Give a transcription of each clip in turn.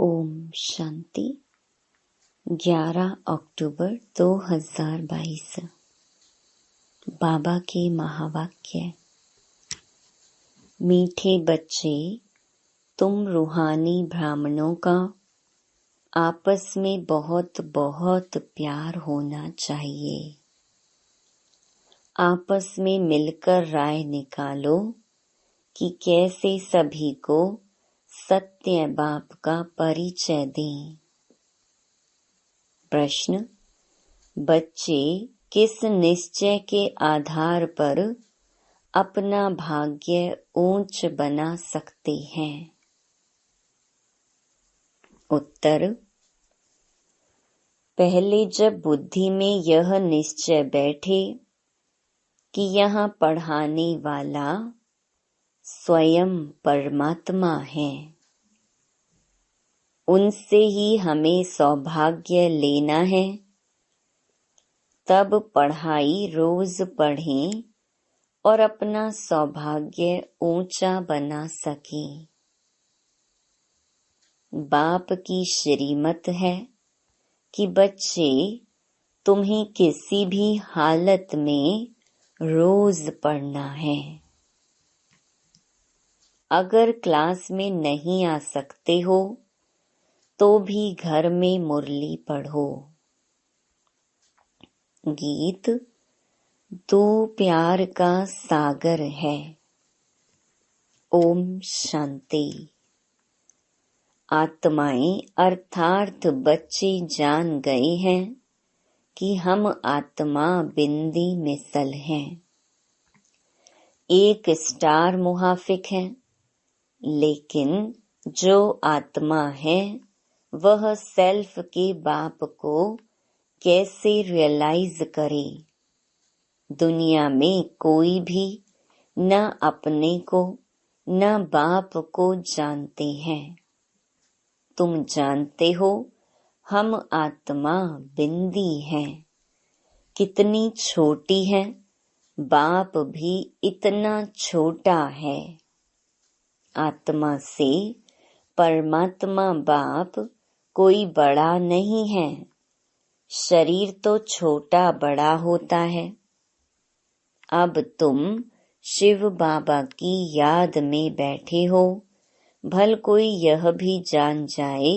ओम शांति। 11 अक्टूबर 2022। बाबा के महावाक्य। मीठे बच्चे, तुम रूहानी ब्राह्मणों का आपस में बहुत बहुत प्यार होना चाहिए। आपस में मिलकर राय निकालो कि कैसे सभी को सत्य बाप का परिचय दें। प्रश्न: बच्चे किस निश्चय के आधार पर अपना भाग्य ऊंच बना सकते हैं? उत्तर: पहले जब बुद्धि में यह निश्चय बैठे कि यहाँ पढ़ाने वाला स्वयं परमात्मा है, उनसे ही हमें सौभाग्य लेना है, तब पढ़ाई रोज पढ़ें और अपना सौभाग्य ऊंचा बना सकें। बाप की श्रीमत है कि बच्चे, तुम्हें किसी भी हालत में रोज पढ़ना है। अगर क्लास में नहीं आ सकते हो तो भी घर में मुरली पढ़ो। गीत: तू प्यार का सागर है। ओम शांति। आत्माएं अर्थात बच्चे जान गए हैं कि हम आत्मा बिंदी मिसल हैं। एक स्टार मुहाफिक है, लेकिन जो आत्मा है वह सेल्फ के बाप को कैसे रियलाइज करे। दुनिया में कोई भी न अपने को न बाप को जानते हैं। तुम जानते हो हम आत्मा बिंदी हैं। कितनी छोटी है, बाप भी इतना छोटा है। आत्मा से परमात्मा बाप कोई बड़ा नहीं है। शरीर तो छोटा बड़ा होता है। अब तुम शिव बाबा की याद में बैठे हो, भल कोई यह भी जान जाए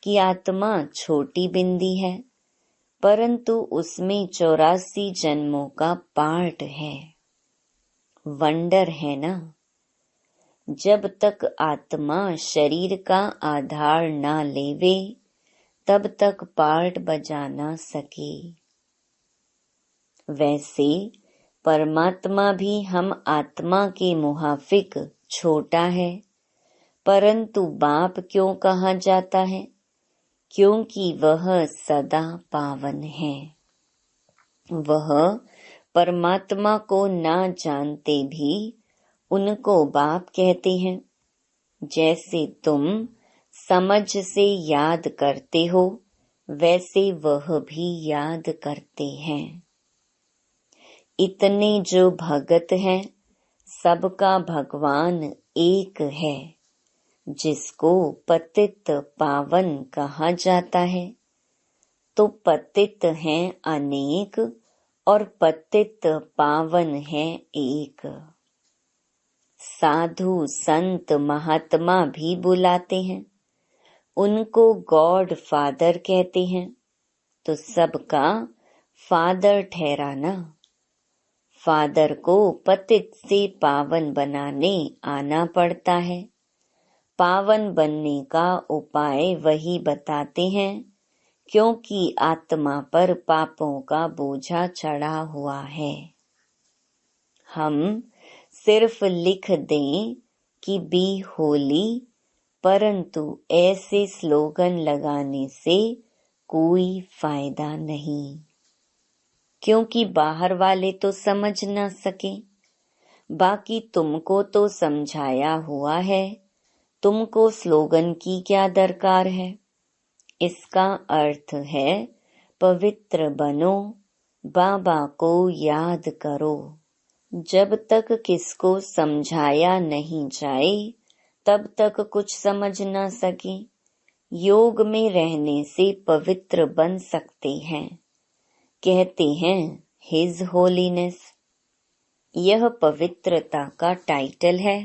कि आत्मा छोटी बिंदी है, परंतु उसमें 84 जन्मों का पार्ट है। वंडर है ना। जब तक आत्मा शरीर का आधार ना लेवे, तब तक पार्ट बजा ना सके। वैसे परमात्मा भी हम आत्मा के मुहाफिक छोटा है, परंतु बाप क्यों कहा जाता है? क्योंकि वह सदा पावन है। वह परमात्मा को ना जानते भी उनको बाप कहते हैं। जैसे तुम समझ से याद करते हो, वैसे वह भी याद करते हैं। इतने जो भगत हैं, सबका भगवान एक है। जिसको पतित पावन कहा जाता है, तो पतित हैं अनेक और पतित पावन है एक। साधु संत महात्मा भी बुलाते हैं, उनको गॉड फादर कहते हैं, तो सबका फादर ठहराना। फादर को पतित से पावन बनाने आना पड़ता है। पावन बनने का उपाय वही बताते हैं, क्योंकि आत्मा पर पापों का बोझा चढ़ा हुआ है। हम सिर्फ लिख दें कि बी होली, परंतु ऐसे स्लोगन लगाने से कोई फायदा नहीं, क्योंकि बाहर वाले तो समझ ना सके। बाकी तुमको तो समझाया हुआ है, तुमको स्लोगन की क्या दरकार है। इसका अर्थ है पवित्र बनो, बाबा को याद करो। जब तक किसको समझाया नहीं जाए, तब तक कुछ समझ ना सके। योग में रहने से पवित्र बन सकते हैं। कहते हैं हिज होलीनेस। यह पवित्रता का टाइटल है।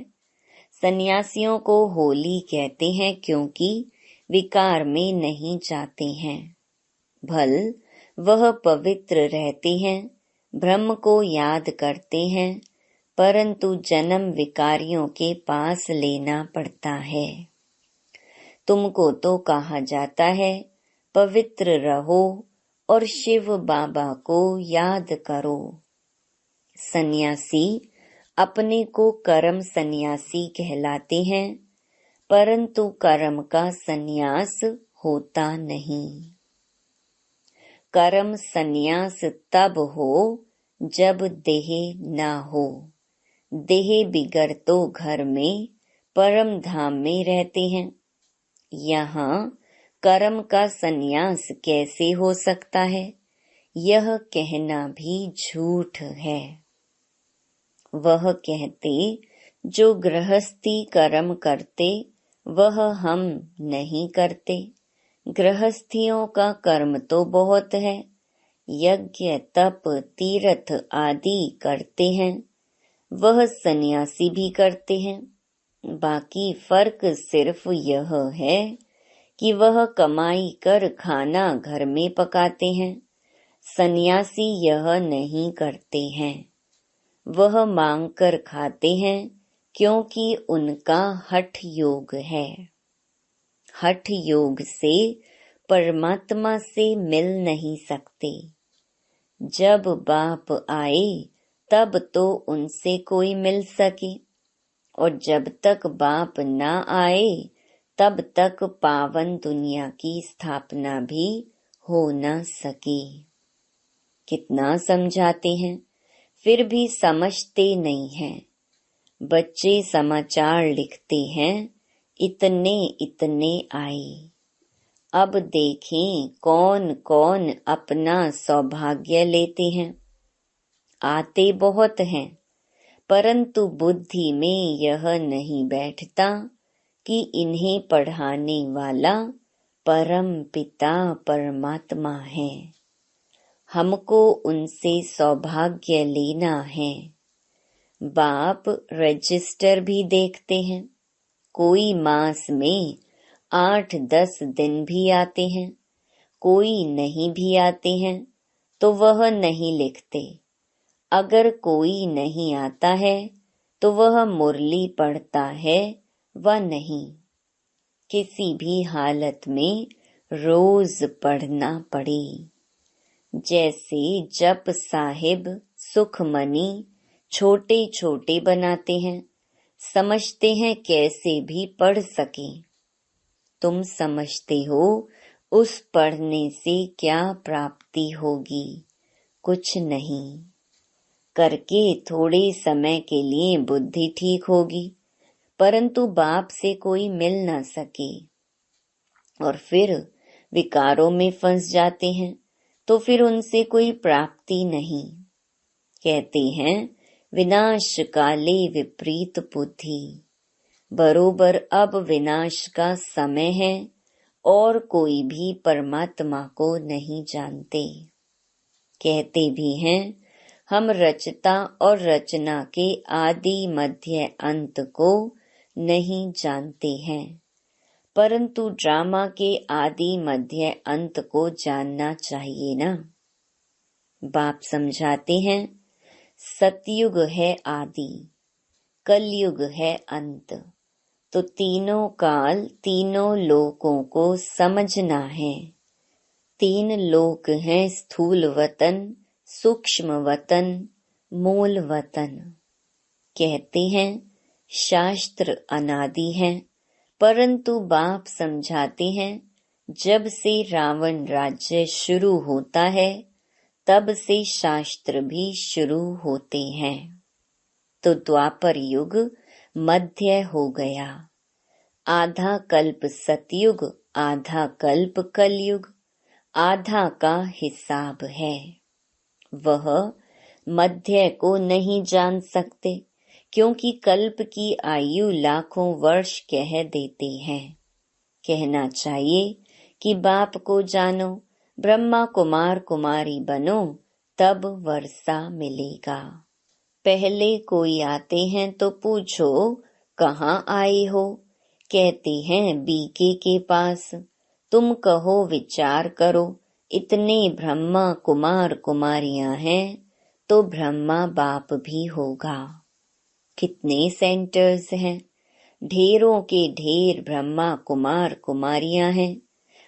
सन्यासियों को होली कहते हैं क्योंकि विकार में नहीं जाते हैं। भल वह पवित्र रहते हैं, ब्रह्म को याद करते हैं, परंतु जन्म विकारियों के पास लेना पड़ता है। तुमको तो कहा जाता है पवित्र रहो और शिव बाबा को याद करो। सन्यासी अपने को कर्म सन्यासी कहलाते हैं, परंतु कर्म का सन्यास होता नहीं। कर्म सन्यास तब हो जब देह ना हो। देह बिगड़ तो घर में परम धाम में रहते हैं। यहाँ कर्म का सन्यास कैसे हो सकता है? यह कहना भी झूठ है। वह कहते जो गृहस्थी कर्म करते वह हम नहीं करते। गृहस्थियों का कर्म तो बहुत है, यज्ञ तप तीर्थ आदि करते हैं। वह सन्यासी भी करते हैं। बाकी फर्क सिर्फ यह है कि वह कमाई कर खाना घर में पकाते हैं। सन्यासी यह नहीं करते हैं। वह मांग कर खाते हैं क्योंकि उनका हठ योग है। हठ योग से परमात्मा से मिल नहीं सकते। जब बाप आए तब तो उनसे कोई मिल सके, और जब तक बाप ना आए तब तक पावन दुनिया की स्थापना भी हो न सके। कितना समझाते हैं, फिर भी समझते नहीं हैं। बच्चे समाचार लिखते हैं, इतने इतने आए। अब देखें कौन कौन अपना सौभाग्य लेते हैं। आते बहुत हैं, परंतु बुद्धि में यह नहीं बैठता कि इन्हें पढ़ाने वाला परम पिता परमात्मा है। हमको उनसे सौभाग्य लेना है। बाप रजिस्टर भी देखते हैं। कोई मास में 8-10 दिन भी आते हैं, कोई नहीं भी आते हैं, तो वह नहीं लिखते। अगर कोई नहीं आता है तो वह मुरली पढ़ता है व नहीं। किसी भी हालत में रोज पढ़ना पड़े। जैसे जप साहिब सुखमनी छोटे छोटे बनाते हैं, समझते हैं कैसे भी पढ़ सकें। तुम समझते हो उस पढ़ने से क्या प्राप्ति होगी? कुछ नहीं। करके थोड़े समय के लिए बुद्धि ठीक होगी, परंतु बाप से कोई मिल ना सके और फिर विकारों में फंस जाते हैं, तो फिर उनसे कोई प्राप्ति नहीं। कहते हैं विनाश काले विपरीत बुद्धि। बरोबर अब विनाश का समय है और कोई भी परमात्मा को नहीं जानते। कहते भी हैं हम रचता और रचना के आदि मध्य अंत को नहीं जानते हैं, परंतु ड्रामा के आदि मध्य अंत को जानना चाहिए ना। बाप समझाते हैं सतयुग है आदि, कलयुग है अंत। तो तीनों काल तीनों लोकों को समझना है। 3 लोक हैं स्थूल वतन, सूक्ष्म वतन, मूल वतन। कहते हैं शास्त्र अनादि हैं, परंतु बाप समझाते हैं जब से रावण राज्य शुरू होता है तब से शास्त्र भी शुरू होते हैं। तो द्वापर युग मध्य हो गया। आधा कल्प सतयुग, आधा कल्प कलयुग, आधा का हिसाब है। वह मध्य को नहीं जान सकते क्योंकि कल्प की आयु लाखों वर्ष कह देते हैं। कहना चाहिए कि बाप को जानो, ब्रह्मा कुमार कुमारी बनो, तब वर्षा मिलेगा। पहले कोई आते हैं तो पूछो कहाँ आए हो, कहते हैं बीके के पास। तुम कहो विचार करो, इतने ब्रह्मा कुमार कुमारियां हैं तो ब्रह्मा बाप भी होगा। कितने सेंटर्स हैं, ढेरों के ढेर ब्रह्मा कुमार कुमारियां हैं।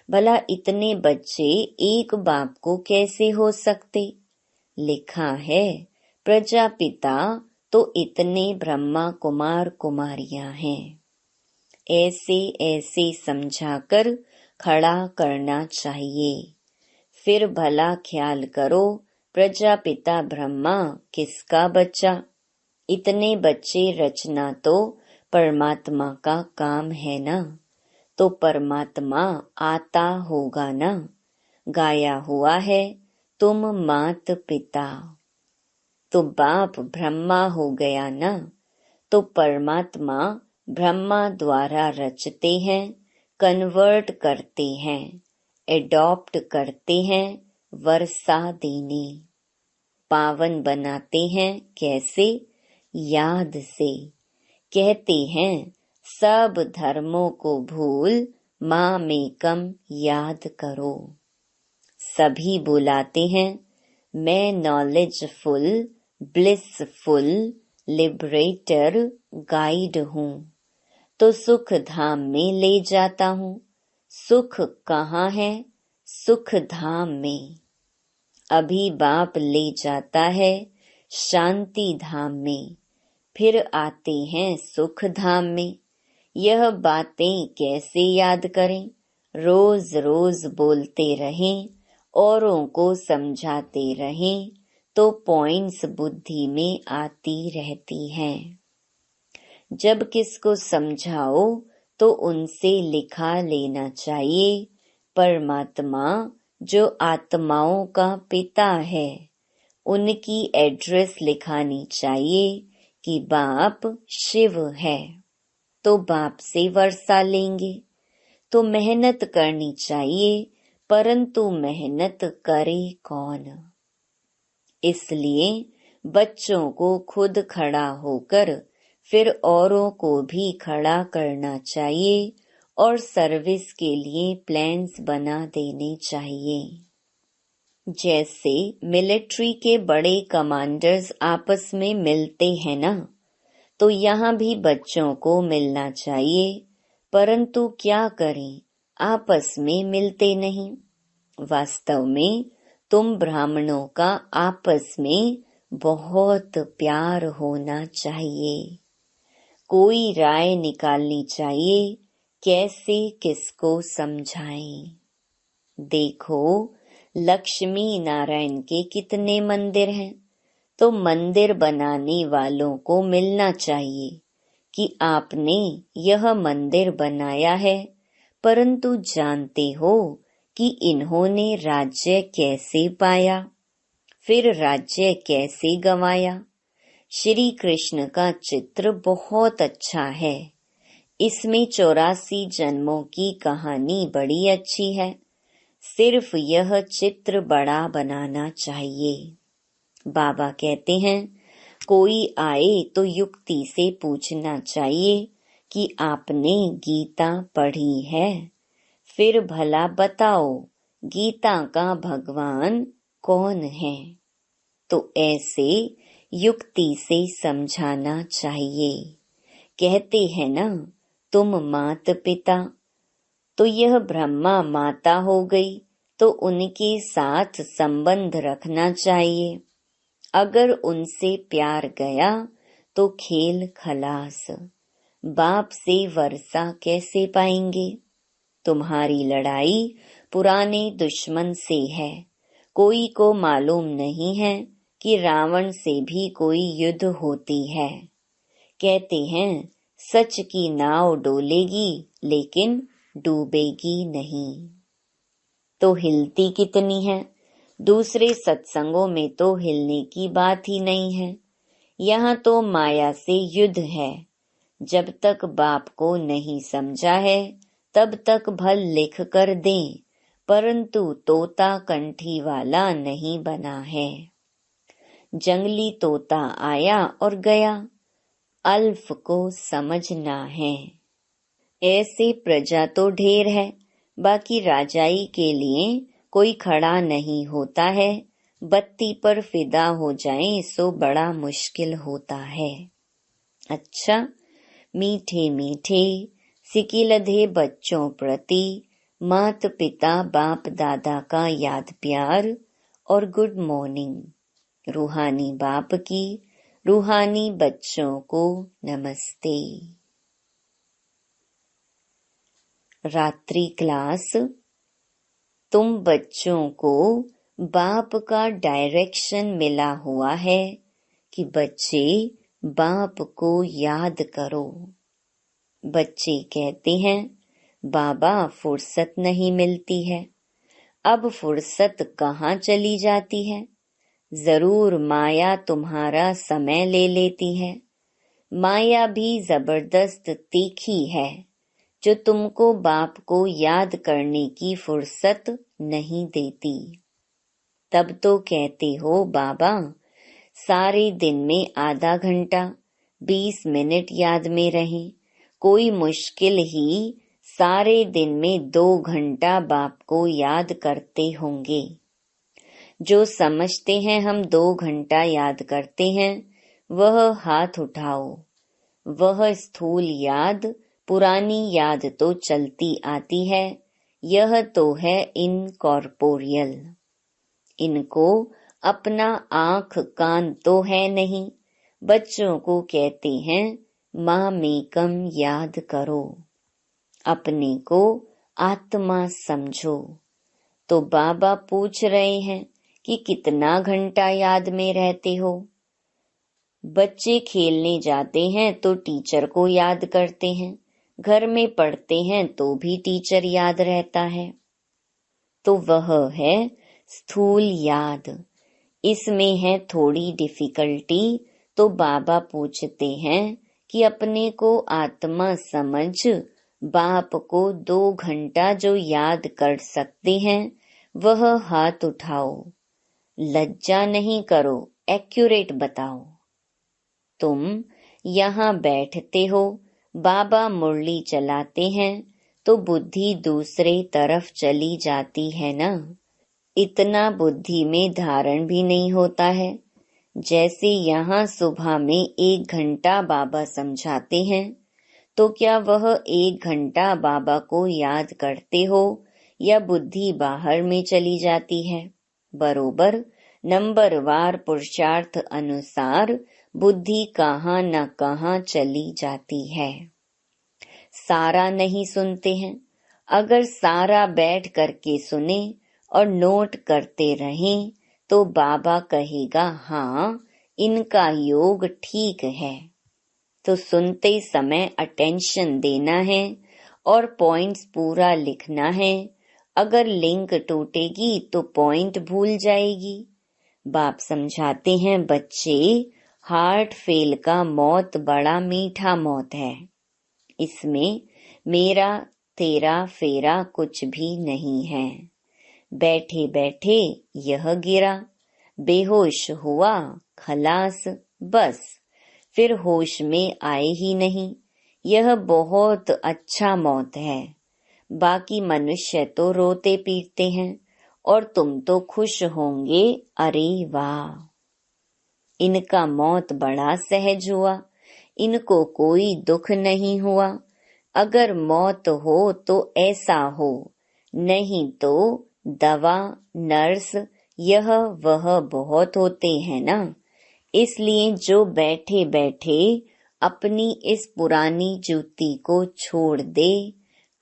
भला इतने बच्चे एक बाप को कैसे हो सकते? लिखा है प्रजापिता तो इतने ब्रह्मा कुमार कुमारियां हैं। ऐसे ऐसे समझाकर खड़ा करना चाहिए। फिर भला ख्याल करो, प्रजापिता ब्रह्मा किसका बच्चा? इतने बच्चे रचना तो परमात्मा का काम है ना, तो परमात्मा आता होगा ना। गाया हुआ है तुम मात पिता, तो बाप ब्रह्मा हो गया ना। तो परमात्मा ब्रह्मा द्वारा रचते हैं, कन्वर्ट करते हैं, एडॉप्ट करते हैं, वर्षा देने, पावन बनाते हैं। कैसे? याद से। कहते हैं सब धर्मों को भूल मामेकम याद करो। सभी बुलाते हैं मैं नॉलेजफुल, ब्लिसफुल, लिबरेटर, गाइड हूँ, तो सुख धाम में ले जाता हूँ। सुख कहाँ है? सुख धाम में। अभी बाप ले जाता है शांति धाम में, फिर आते हैं सुख धाम में। यह बातें कैसे याद करें? रोज रोज बोलते रहें, औरों को समझाते रहें, तो पॉइंट्स बुद्धि में आती रहती हैं। जब किसको समझाओ तो उनसे लिखा लेना चाहिए। परमात्मा जो आत्माओं का पिता है, उनकी एड्रेस लिखानी चाहिए कि बाप शिव है, तो बाप से वर्षा लेंगे। तो मेहनत करनी चाहिए, परंतु मेहनत करे कौन? इसलिए बच्चों को खुद खड़ा होकर फिर औरों को भी खड़ा करना चाहिए और सर्विस के लिए प्लान्स बना देने चाहिए। जैसे मिलिट्री के बड़े कमांडर्स आपस में मिलते हैं ना, तो यहाँ भी बच्चों को मिलना चाहिए, परंतु क्या करें, आपस में मिलते नहीं। वास्तव में तुम ब्राह्मणों का आपस में बहुत प्यार होना चाहिए। कोई राय निकालनी चाहिए, कैसे किसको समझाएं। देखो लक्ष्मी नारायण के कितने मंदिर हैं, तो मंदिर बनाने वालों को मिलना चाहिए कि आपने यह मंदिर बनाया है, परंतु जानते हो कि इन्होंने राज्य कैसे पाया, फिर राज्य कैसे गंवाया। श्री कृष्ण का चित्र बहुत अच्छा है, इसमें 84 जन्मों की कहानी बड़ी अच्छी है। सिर्फ यह चित्र बड़ा बनाना चाहिए। बाबा कहते हैं कोई आए तो युक्ति से पूछना चाहिए कि आपने गीता पढ़ी है, फिर भला बताओ गीता का भगवान कौन है। तो ऐसे युक्ति से समझाना चाहिए। कहते हैं ना तुम मात पिता, तो यह ब्रह्मा माता हो गई, तो उनके साथ संबंध रखना चाहिए। अगर उनसे प्यार गया तो खेल खलास। बाप से वर्षा कैसे पाएंगे? तुम्हारी लड़ाई पुराने दुश्मन से है। कोई को मालूम नहीं है कि रावण से भी कोई युद्ध होती है। कहते हैं सच की नाव डोलेगी लेकिन डूबेगी नहीं। तो हिलती कितनी है? दूसरे सत्संगों में तो हिलने की बात ही नहीं है। यहाँ तो माया से युद्ध है। जब तक बाप को नहीं समझा है तब तक भल लिख कर दें, परंतु तोता कंठी वाला नहीं बना है। जंगली तोता आया और गया, अल्फ को समझना है। ऐसे प्रजा तो ढेर है, बाकी राजाई के लिए कोई खड़ा नहीं होता है। बत्ती पर फिदा हो जाए सो बड़ा मुश्किल होता है। अच्छा, मीठे मीठे सिकिलधे बच्चों प्रति मात पिता बाप दादा का याद प्यार और गुड मॉर्निंग। रूहानी बाप की रूहानी बच्चों को नमस्ते। रात्रि क्लास। तुम बच्चों को बाप का डायरेक्शन मिला हुआ है कि बच्चे बाप को याद करो। बच्चे कहते हैं, बाबा फुर्सत नहीं मिलती है। अब फुर्सत कहाँ चली जाती है? जरूर माया तुम्हारा समय ले लेती है। माया भी जबरदस्त तीखी है, जो तुमको बाप को याद करने की फुर्सत नहीं देती। तब तो कहते हो, बाबा सारे दिन में आधा घंटा 20 मिनट याद में रहें। कोई मुश्किल ही सारे दिन में 2 घंटा बाप को याद करते होंगे। जो समझते हैं हम 2 घंटा याद करते हैं, वह हाथ उठाओ। वह स्थूल याद, पुरानी याद तो चलती आती है। यह तो है इनकॉर्पोरियल। इनको अपना आंख कान तो है नहीं। बच्चों को कहते हैं, माँ मेकम याद करो, अपने को आत्मा समझो। तो बाबा पूछ रहे हैं कि कितना घंटा याद में रहते हो। बच्चे खेलने जाते हैं तो टीचर को याद करते हैं, घर में पढ़ते हैं तो भी टीचर याद रहता है। तो वह है स्थूल याद। इसमें है थोड़ी डिफिकल्टी। तो बाबा पूछते हैं कि अपने को आत्मा समझ बाप को 2 घंटा जो याद कर सकते हैं, वह हाथ उठाओ। लज्जा नहीं करो, एक्यूरेट बताओ। तुम यहाँ बैठते हो, बाबा मुरली चलाते हैं तो बुद्धि दूसरे तरफ चली जाती है ना। इतना बुद्धि में धारण भी नहीं होता है। जैसे यहाँ सुबह में 1 घंटा बाबा समझाते हैं, तो क्या वह 1 घंटा बाबा को याद करते हो या बुद्धि बाहर में चली जाती है? बरोबर नंबरवार पुरुषार्थ अनुसार बुद्धि कहाँ न कहाँ चली जाती है। सारा नहीं सुनते हैं। अगर सारा बैठ करके सुने और नोट करते रहें तो बाबा कहेगा, हाँ इनका योग ठीक है। तो सुनते समय अटेंशन देना है और पॉइंट्स पूरा लिखना है। अगर लिंक टूटेगी तो पॉइंट भूल जाएगी। बाप समझाते हैं, बच्चे हार्ट फेल का मौत बड़ा मीठा मौत है। इसमें मेरा तेरा फेरा कुछ भी नहीं है। बैठे बैठे यह गिरा, बेहोश हुआ, खलास, बस फिर होश में आए ही नहीं। यह बहुत अच्छा मौत है। बाकी मनुष्य तो रोते पीटते हैं और तुम तो खुश होंगे, अरे वाह इनका मौत बड़ा सहज हुआ, इनको कोई दुख नहीं हुआ। अगर मौत हो तो ऐसा हो, नहीं तो दवा नर्स यह वह बहुत होते हैं ना। इसलिए जो बैठे बैठे अपनी इस पुरानी जूती को छोड़ दे,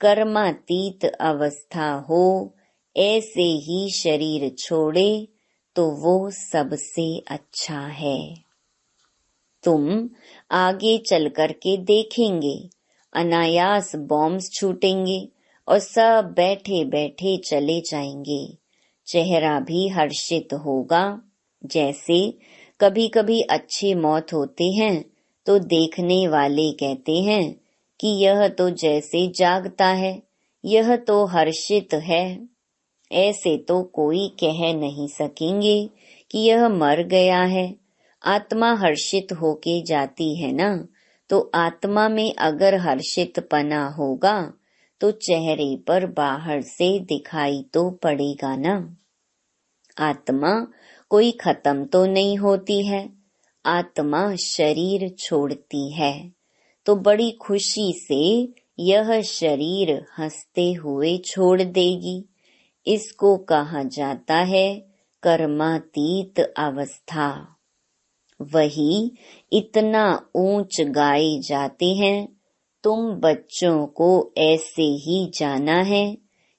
कर्मातीत अवस्था हो, ऐसे ही शरीर छोड़े तो वो सबसे अच्छा है। तुम आगे चल करके देखेंगे, अनायास बॉम्ब्स छूटेंगे और सब बैठे बैठे चले जाएंगे। चेहरा भी हर्षित होगा। जैसे कभी कभी अच्छी मौत होते हैं तो देखने वाले कहते हैं कि यह तो जैसे जागता है, यह तो हर्षित है। ऐसे तो कोई कह नहीं सकेंगे कि यह मर गया है। आत्मा हर्षित होके जाती है ना, तो आत्मा में अगर हर्षितपना होगा तो चेहरे पर बाहर से दिखाई तो पड़ेगा ना। आत्मा कोई खत्म तो नहीं होती है। आत्मा शरीर छोड़ती है तो बड़ी खुशी से यह शरीर हंसते हुए छोड़ देगी। इसको कहा जाता है कर्मातीत अवस्था। वही इतना ऊंच गाए जाते हैं। तुम बच्चों को ऐसे ही जाना है।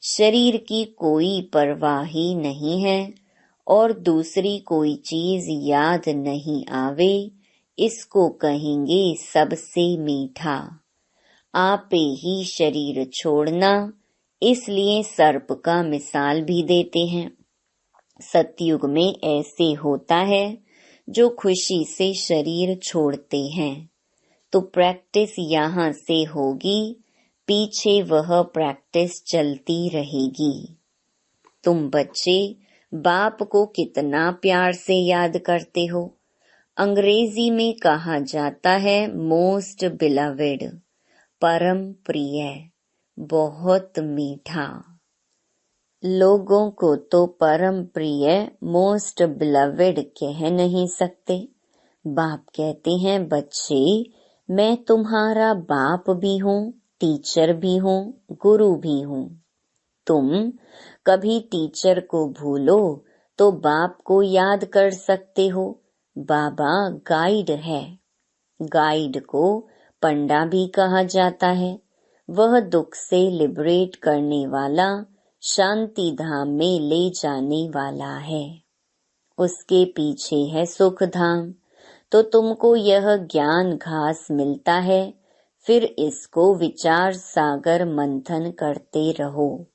शरीर की कोई परवाह ही नहीं है और दूसरी कोई चीज याद नहीं आवे, इसको कहेंगे सबसे मीठा। आपे ही शरीर छोड़ना, इसलिए सर्प का मिसाल भी देते हैं। सतयुग में ऐसे होता है जो खुशी से शरीर छोड़ते हैं, तो प्रैक्टिस यहाँ से होगी, पीछे वह प्रैक्टिस चलती रहेगी। तुम बच्चे बाप को कितना प्यार से याद करते हो। अंग्रेजी में कहा जाता है मोस्ट बिलवेड, परम प्रिय, बहुत मीठा। लोगों को तो परम प्रिय मोस्ट बिलवेड कह नहीं सकते। बाप कहते हैं बच्चे, मैं तुम्हारा बाप भी हूँ, टीचर भी हूँ, गुरु भी हूँ। तुम कभी टीचर को भूलो तो बाप को याद कर सकते हो। बाबा गाइड है। गाइड को पंडा भी कहा जाता है। वह दुख से लिबरेट करने वाला, शांति धाम में ले जाने वाला है। उसके पीछे है सुख धाम। तो तुमको यह ज्ञान घास मिलता है, फिर इसको विचार सागर मंथन करते रहो।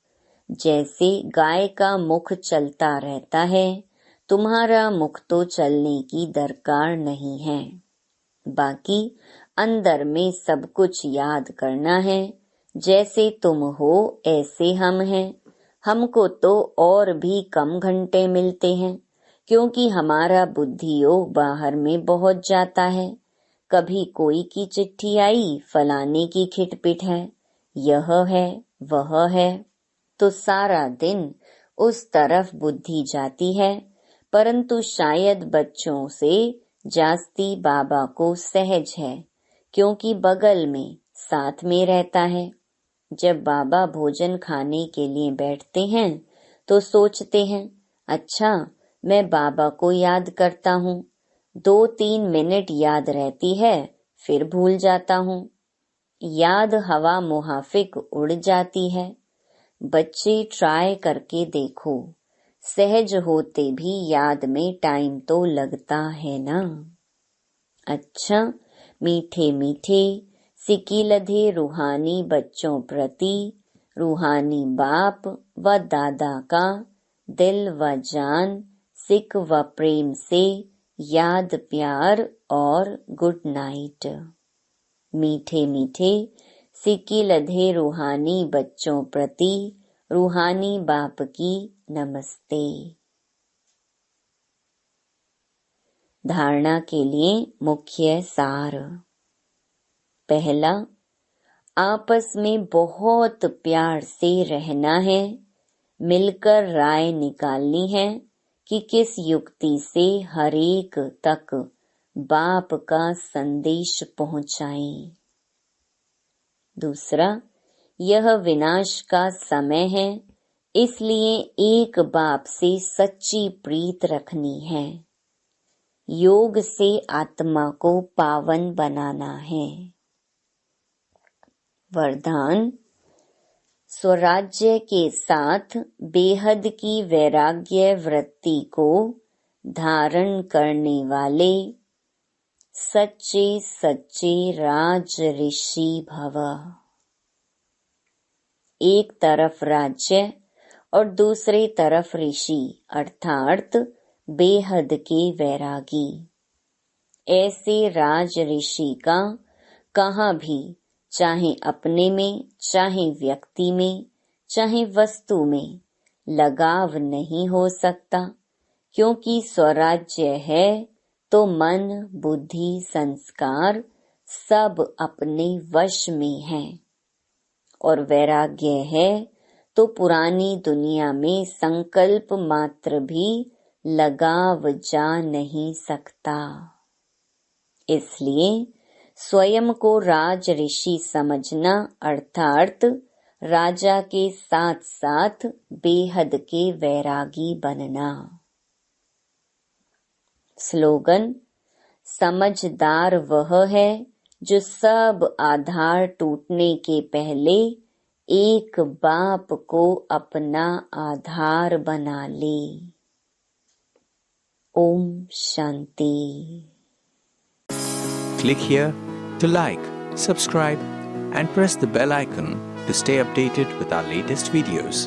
जैसे गाय का मुख चलता रहता है, तुम्हारा मुख तो चलने की दरकार नहीं है। बाकी अंदर में सब कुछ याद करना है। जैसे तुम हो ऐसे हम हैं। हमको तो और भी कम घंटे मिलते हैं, क्योंकि हमारा बुद्धियोग बाहर में बहुत जाता है। कभी कोई की चिट्ठी आई, फलाने की खिटपिट है, यह है वह है, तो सारा दिन उस तरफ बुद्धि जाती है। परंतु शायद बच्चों से जास्ती बाबा को सहज है, क्योंकि बगल में साथ में रहता है। जब बाबा भोजन खाने के लिए बैठते हैं तो सोचते हैं, अच्छा मैं बाबा को याद करता हूँ। 2-3 मिनट याद रहती है, फिर भूल जाता हूँ। याद हवा मुहाफिक उड़ जाती है। बच्चे ट्राई करके देखो, सहज होते भी याद में टाइम तो लगता है ना। अच्छा, मीठे मीठे सिकीलधे रूहानी बच्चों प्रति रूहानी बाप व दादा का दिल व जान, सिक व प्रेम से याद प्यार और गुड नाइट। मीठे मीठे सिकीलधे रूहानी बच्चों प्रति रूहानी बाप की नमस्ते। धारणा के लिए मुख्य सार। पहला, आपस में बहुत प्यार से रहना है। मिलकर राय निकालनी है कि किस युक्ति से हरेक तक बाप का संदेश पहुंचाएं। दूसरा, यह विनाश का समय है, इसलिए एक बाप से सच्ची प्रीत रखनी है। योग से आत्मा को पावन बनाना है। वरदान, स्वराज्य के साथ बेहद की वैराग्य वृत्ति को धारण करने वाले सच्चे सच्चे राज ऋषि भव। एक तरफ राज्य और दूसरे तरफ ऋषि अर्थात बेहद के वैरागी। ऐसे राज ऋषि का कहाँ भी, चाहे अपने में चाहे व्यक्ति में, चाहे वस्तु में लगाव नहीं हो सकता, क्योंकि स्वराज्य है तो मन, बुद्धि, संस्कार सब अपने वश में है, और वैराग्य है तो पुरानी दुनिया में संकल्प मात्र भी लगाव जा नहीं सकता। इसलिए स्वयं को राज ऋषि समझना अर्थात राजा के साथ साथ बेहद के वैरागी बनना। स्लोगन: समझदार वह है जो सब आधार टूटने के पहले एक बाप को अपना आधार बना ले। Om Shanti. Click here to like, subscribe and press the bell icon to stay updated with our latest videos.